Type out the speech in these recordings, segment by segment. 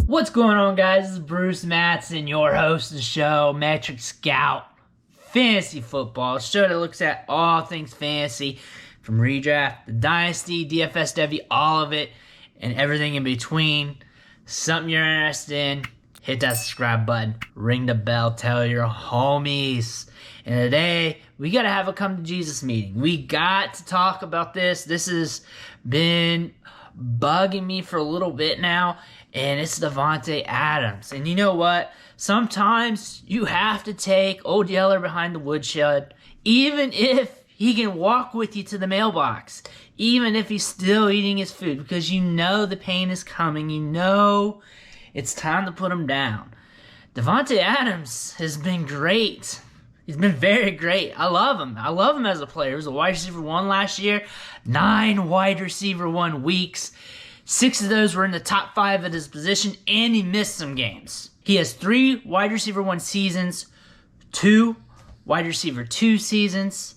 What's going on, guys? This is Bruce Matson, your host of the show, Metric Scout Fantasy Football, a show that looks at all things fantasy, from redraft, the Dynasty, DFSW, all of it, and everything in between. Something you're interested in, hit that subscribe button, ring the bell, tell your homies. And today, we got to have a come to Jesus meeting. We got to talk about this. This has been bugging me for a little bit now, and it's Davante Adams. And you know what? Sometimes you have to take Old Yeller behind the woodshed, even if he can walk with you to the mailbox, even if he's still eating his food, because you know the pain is coming. You know it's time to put him down. Davante Adams has been great. He's been very great. I love him. I love him as a player. He was a wide receiver 1 last year. 9 wide receiver 1 weeks. 6 of those were in the top 5 at his position, and he missed some games. He has 3 wide receiver 1 seasons, 2 wide receiver 2 seasons.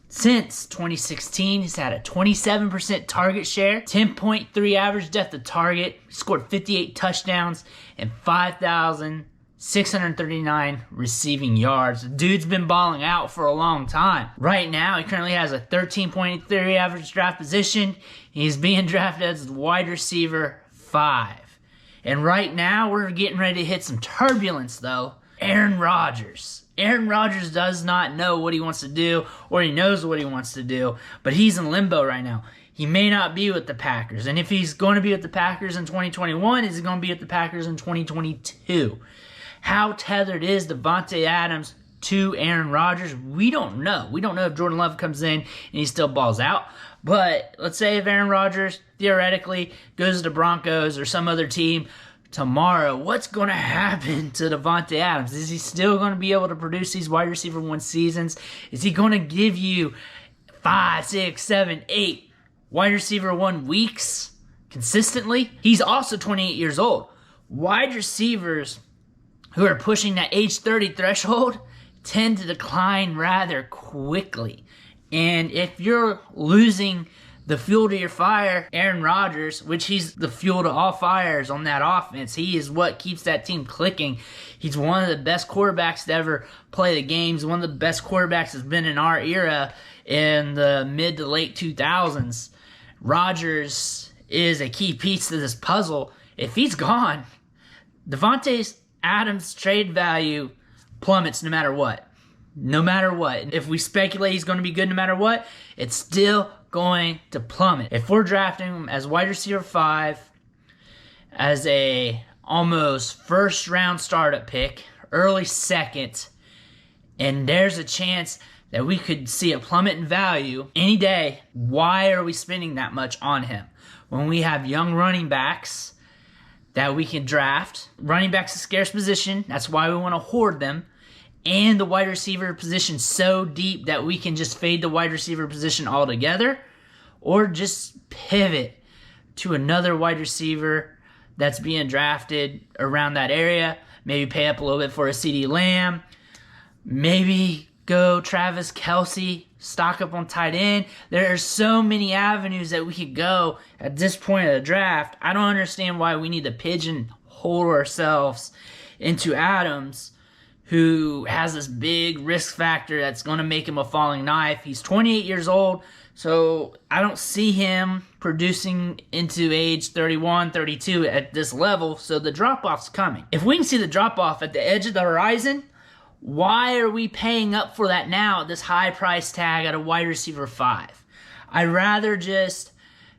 Since 2016, he's had a 27% target share, 10.3 average depth of target, scored 58 touchdowns, and 5,639 receiving yards. The dude's been balling out for a long time. Right now, he currently has a 13.3 average draft position. He's being drafted as wide receiver 5. And right now, we're getting ready to hit some turbulence, though. Aaron Rodgers. Aaron Rodgers does not know what he wants to do, or he knows what he wants to do, but he's in limbo right now. He may not be with the Packers. And if he's going to be with the Packers in 2021, is he going to be with the Packers in 2022? How tethered is Davante Adams to Aaron Rodgers? We don't know. We don't know if Jordan Love comes in and he still balls out. But let's say if Aaron Rodgers theoretically goes to the Broncos or some other team tomorrow, what's going to happen to Davante Adams? Is he still going to be able to produce these wide receiver 1 seasons? Is he going to give you 5, 6, 7, 8 wide receiver 1 weeks consistently? He's also 28 years old. Wide receivers who are pushing that age 30 threshold tend to decline rather quickly. And if you're losing the fuel to your fire, Aaron Rodgers, which he's the fuel to all fires on that offense, he is what keeps that team clicking. He's one of the best quarterbacks to ever play the game. He's one of the best quarterbacks that's been in our era in the mid to late 2000s. Rodgers is a key piece to this puzzle. If he's gone, Davante Adams' trade value plummets no matter what. No matter what. If we speculate he's going to be good no matter what, it's still going to plummet. If we're drafting him as wide receiver 5, as a almost first round startup pick, early second, and there's a chance that we could see a plummet in value any day, why are we spending that much on him? When we have young running backs that we can draft. Running back's a scarce position. That's why we want to hoard them. And the wide receiver position so deep that we can just fade the wide receiver position altogether, or just pivot to another wide receiver that's being drafted around that area. Maybe pay up a little bit for a CeeDee Lamb. Maybe go Travis Kelce, stock up on tight end. There are so many avenues that we could go at this point of the draft. I don't understand why we need to pigeonhole ourselves into Adams, who has this big risk factor that's going to make him a falling knife. He's 28 years old, so I don't see him producing into age 31, 32 at this level, so the drop-off's coming. If we can see the drop-off at the edge of the horizon, why are we paying up for that now at this high price tag at a wide receiver 5? I'd rather just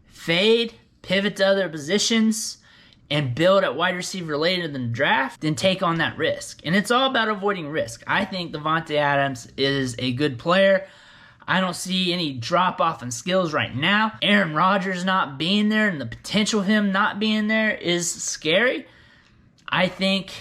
fade, pivot to other positions, and build at wide receiver later than the draft, then take on that risk. And it's all about avoiding risk. I think Davante Adams is a good player. I don't see any drop-off in skills right now. Aaron Rodgers not being there and the potential of him not being there is scary. I think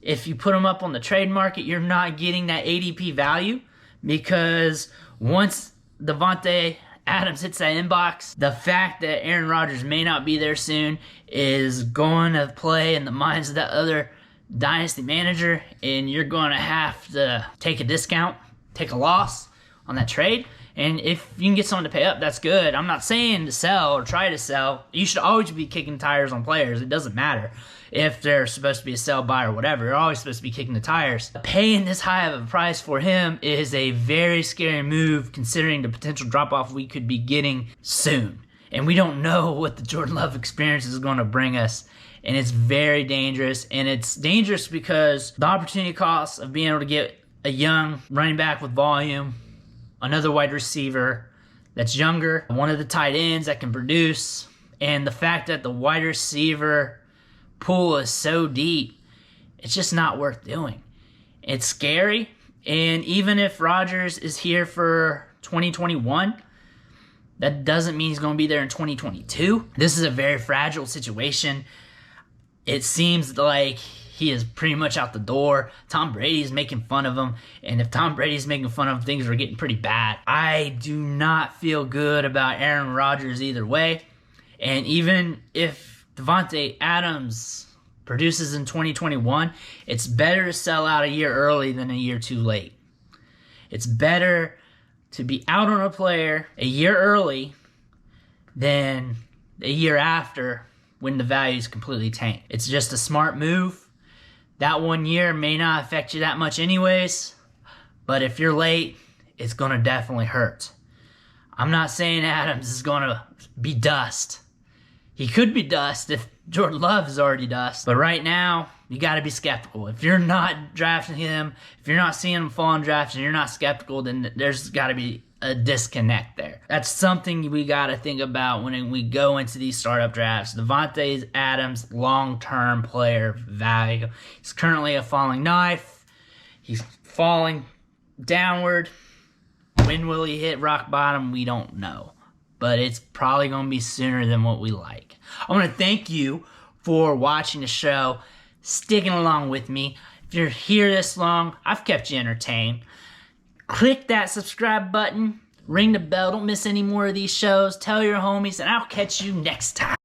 if you put him up on the trade market, you're not getting that ADP value, because once Davante Adams hits that inbox, the fact that Aaron Rodgers may not be there soon is going to play in the minds of that other Dynasty manager, and you're going to have to take a discount, take a loss on that trade, And if you can get someone to pay up, that's good. I'm not saying to sell or try to sell. You should always be kicking tires on players. It doesn't matter if they're supposed to be a sell, buy, or whatever. You're always supposed to be kicking the tires. Paying this high of a price for him is a very scary move considering the potential drop-off we could be getting soon. And we don't know what the Jordan Love experience is going to bring us. And it's very dangerous. And it's dangerous because the opportunity cost of being able to get a young running back with volume, another wide receiver that's younger, one of the tight ends that can produce, and the fact that the wide receiver pool is so deep, it's just not worth doing. It's scary, and even if Rodgers is here for 2021, that doesn't mean he's going to be there in 2022. This is a very fragile situation. It seems like he is pretty much out the door. Tom Brady's making fun of him, and if Tom Brady's making fun of him, things are getting pretty bad. I do not feel good about Aaron Rodgers either way, and even if Davante Adams produces in 2021, it's better to sell out a year early than a year too late. It's better to be out on a player a year early than a year after when the value's completely tanked. It's just a smart move. That 1 year may not affect you that much anyways, but if you're late, it's going to definitely hurt. I'm not saying Adams is going to be dust. He could be dust if Jordan Love is already dust. But right now, you got to be skeptical. If you're not drafting him, if you're not seeing him fall in drafts and you're not skeptical, then there's got to be a disconnect there. That's something we got to think about when we go into these startup drafts. Davante Adams' long-term player value. He's currently a falling knife. He's falling downward. When will he hit rock bottom? We don't know. But it's probably going to be sooner than what we like. I want to thank you for watching the show, sticking along with me. If you're here this long, I've kept you entertained. Click that subscribe button, ring the bell, don't miss any more of these shows, tell your homies, and I'll catch you next time.